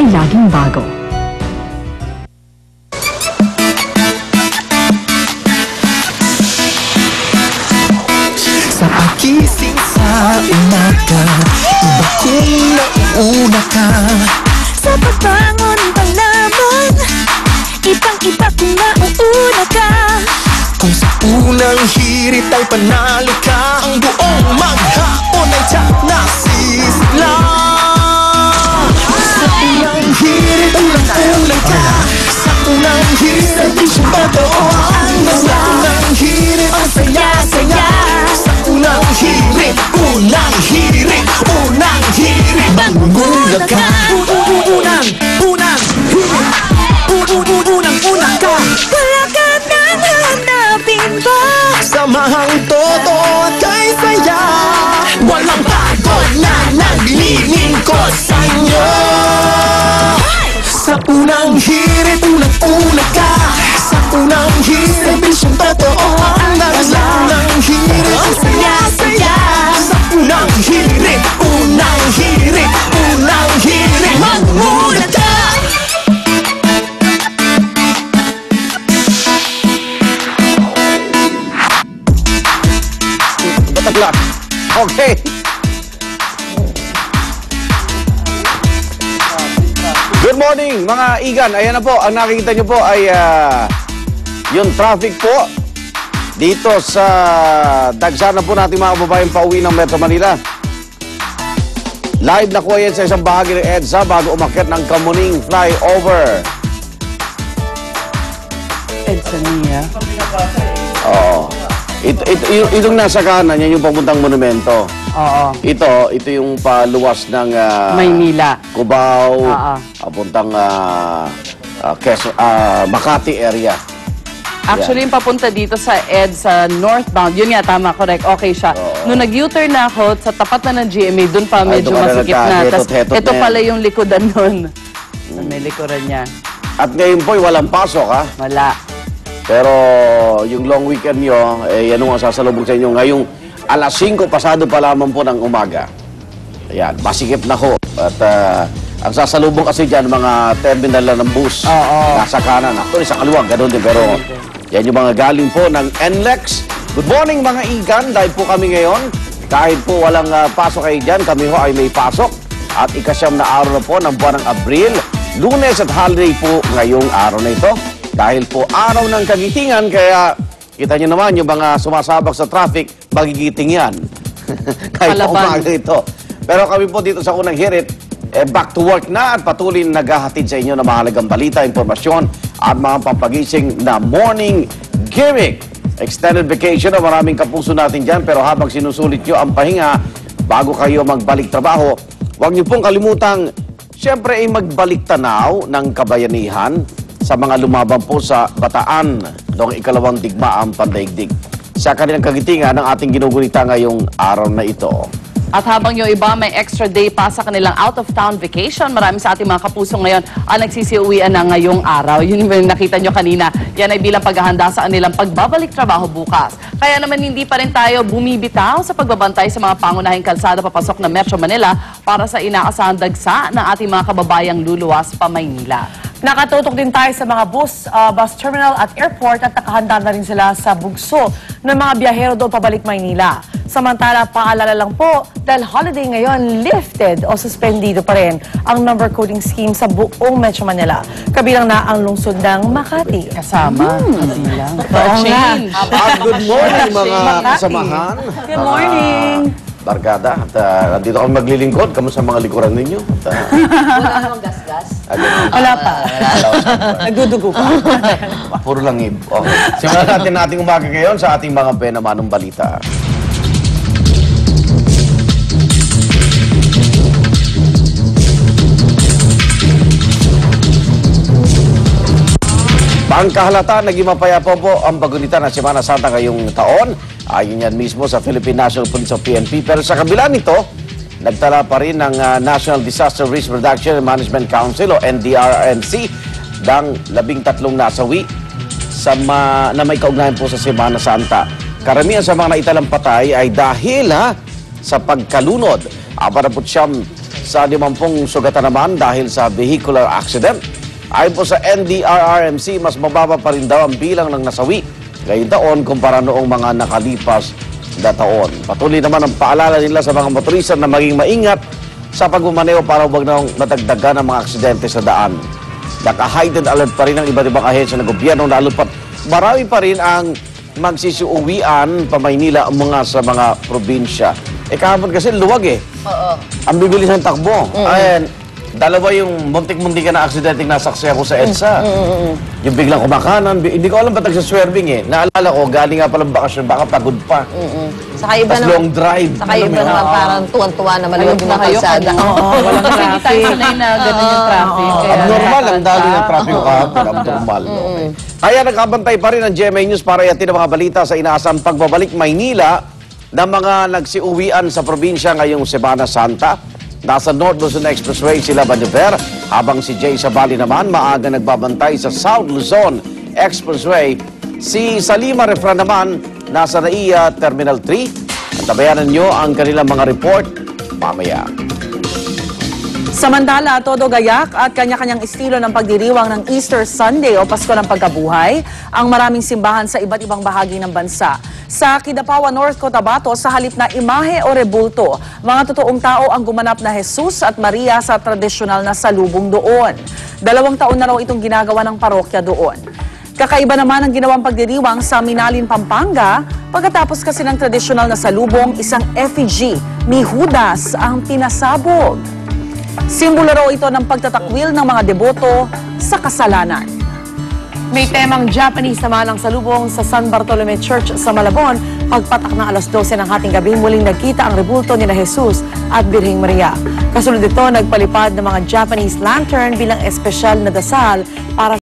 ay laging bago. Sa pagising sa umaga, iba kung nauuna ka. Sa pagbangon pa lamang, ibang-iba kung nauuna ka. Kung sa unang hirit ay panalo ka, ang buong maghapon ay tiyak na sisigla. Sa unang hirit, unang-unang ka. Sa unang hirit, ay di siya totoo. Sa unang hirit, ang saya-saya. Sa unang hirit, unang hirit, unang hirit, manggulat ka. Unang hirit, unang ka. Wala ka nang hanapin ba? Samahang totoo at kay saya, walang pagod na naglilingkod sa inyo. Sa unang hirit, unang-una ka. Sa unang hirit, bisyong totoo. Sa unang hirit, ang saya-saya. Sa unang hirit, unang hirit, unang hirit, mangmuna ka. Bataglan. Okay. Good morning mga igan. Ayan na po, ang nakikita nyo po ay yung traffic po dito sa dagsa na po natin mga kababayan pauwi ng Metro Manila. Live na ko yan sa isang bahagi ng EDSA bago umakyat ng Kamuning flyover. EDSA niya. Oo. Itong nasa kanan, yan yung papuntang monumento. Oo. Ito yung paluwas ng Maynila. Cubao, Oo. papuntang Makati area. Actually, yung papunta dito sa EDSA northbound, yun nga, tama, correct, okay siya. Nung nag-U-turn na ako, sa tapat na ng GMA, dun pa medyo doon ka na masikip na. Tapos nagka-hetot-hetot ito na yan. pala yung likodan nun. May likuran niya. At ngayon po, walang pasok, ha? Wala. Pero yung long weekend nyo, yan ang sasalubong sa inyo. Ngayong alas 5, pasado pa lamang po ng umaga. Ayan, masikip na ho. At ang sasalubong kasi dyan, mga terminal na ng bus. Nasa kanan. Actually, sa kaluwag, ganoon din. Pero yan yung mga galing po ng NLEX. Good morning mga igan. Dahil po kami ngayon, kahit po walang pasok kayo dyan, kami ho ay may pasok. At ikasyam na araw na po ng buwan ng Abril. Lunes at holiday po ngayong araw na ito. Dahil po araw ng kagitingan, kaya kita nyo naman yung mga sumasabak sa traffic, magigiting yan. Kahit umaga ito. Pero kami po dito sa unang hirit, back to work na at patuloy na naghahatid sa inyo ng mahalagang balita, impormasyon at mga pampagising na morning gimmick. Extended vacation na maraming kapuso natin dyan, pero habang sinusulit nyo ang pahinga bago kayo magbalik trabaho, huwag nyo pong kalimutang siyempre ay magbalik tanaw ng kabayanihan sa mga lumaban po sa Bataan noong ikalawang digmaang pandaigdig. Sa kanilang kagitingan ng ating ginugunita ngayong araw na ito. At habang yung iba may extra day pa sa kanilang out-of-town vacation, marami sa ating mga kapuso ngayon ang nagsisiuwian na ngayong araw. Yun yung nakita nyo kanina. Yan ay bilang paghahanda sa kanilang pagbabalik trabaho bukas. Kaya naman hindi pa rin tayo bumibitaw sa pagbabantay sa mga pangunahing kalsada papasok ng Metro Manila para sa inaasahang dagsa ng ating mga kababayang luluwas pa Maynila. Nakatutok din tayo sa mga bus terminal at airport at nakahanda na rin sila sa bugso ng mga biyahero doon pabalik Maynila. Samantala, paalala lang po, dahil holiday ngayon, lifted o suspendido pa rin ang number coding scheme sa buong Metro Manila. Kabilang na ang lungsod ng Makati. Kasama. Kabilang. Good morning mga kasamahan. Good morning. Barkada, at nandito kami maglilingkod. Kamusta mga likuran ninyo? Wala namang gasgas. Wala pa. Nagdudugo pa. Puro langib. Okay. Simulan natin ating umaga ngayon sa ating mga penamanong balita. Pangkahalata, naging mapayapa po ang bagunita ng Semana Santa ngayong taon. Ayon yan mismo sa Philippine National Police o PNP. Pero sa kabila nito, nagtala pa rin ng National Disaster Risk Reduction and Management Council o NDRRMC ng 13 nasawi na may kaugnayan po sa Semana Santa. Karamihan sa mga naitalang patay ay dahil sa pagkalunod. 49 sa 50 sugatan naman dahil sa vehicular accident. Ayon po sa NDRRMC, mas mababa pa rin daw ang bilang ng nasawi ngayong taon kumpara noong mga nakalipas na taon. Patuloy naman ang paalala nila sa mga motorista na maging maingat sa pagmamaneo para huwag na matagdagan ng mga aksidente sa daan. Naka-heightened alert pa rin ang iba't ibang ahensya ng gobyerno, lalo pat marami pa rin ang magsisiuwian pa Maynila mga sa mga probinsya. Kahapon kasi luwag Oo. Ang bibilis ng takbo. Ayan, dalawa yung muntik-muntikan na aksidente nasaksi ako sa EDSA. Yung biglang kumakanan, hindi ko alam ba't nagsaswerving Naalala ko, galing nga palang bakasyon, baka pagod pa. Saka iba Tapos naman, long drive. saka iba naman parang tuwan-tuwa na maluwag yung mga kalsada. Walang Kasi hindi tayo traffic. sanay na ganun yung traffic. Kaya Abnormal ang dali ng nakakanta. traffic kahapon. Abnormal. Okay. Kaya nagkabantay pa rin ang GMA News para yatin ang mga balita sa inaasang pagbabalik Maynila ng mga nagsiuwian sa probinsya ngayong Semana Santa. Nasa North Luzon Expressway sila Baniver, habang si Jay Sabali naman maaga nagbabantay sa South Luzon Expressway. Si Salima Refran naman nasa NAIA Terminal 3. Antabayanan nyo ang kanilang mga report mamaya. Samantala, todo gayak at kanya-kanyang estilo ng pagdiriwang ng Easter Sunday o Pasko ng Pagkabuhay ang maraming simbahan sa iba't ibang bahagi ng bansa. Sa Kidapawan, North Cotabato, sa halip na imahe o rebulto, mga totoong tao ang gumanap na Jesus at Maria sa tradisyonal na salubong doon. 2 taon na raw itong ginagawa ng parokya doon. Kakaiba naman ang ginawang pagdiriwang sa Minalin, Pampanga, pagkatapos kasi ng tradisyonal na salubong, isang effigy ni Judas ang pinasabog. Simbolo raw ito ng pagtatakwil ng mga deboto sa kasalanan. May temang Japanese naman ang salubong sa San Bartolome Church sa Malabon. Pagpatak ng alas 12 ng hating gabi, muling nagkita ang rebulto ni Jesus at Birheng Maria. Kasunod ito, nagpalipad ng mga Japanese lantern bilang espesyal na dasal para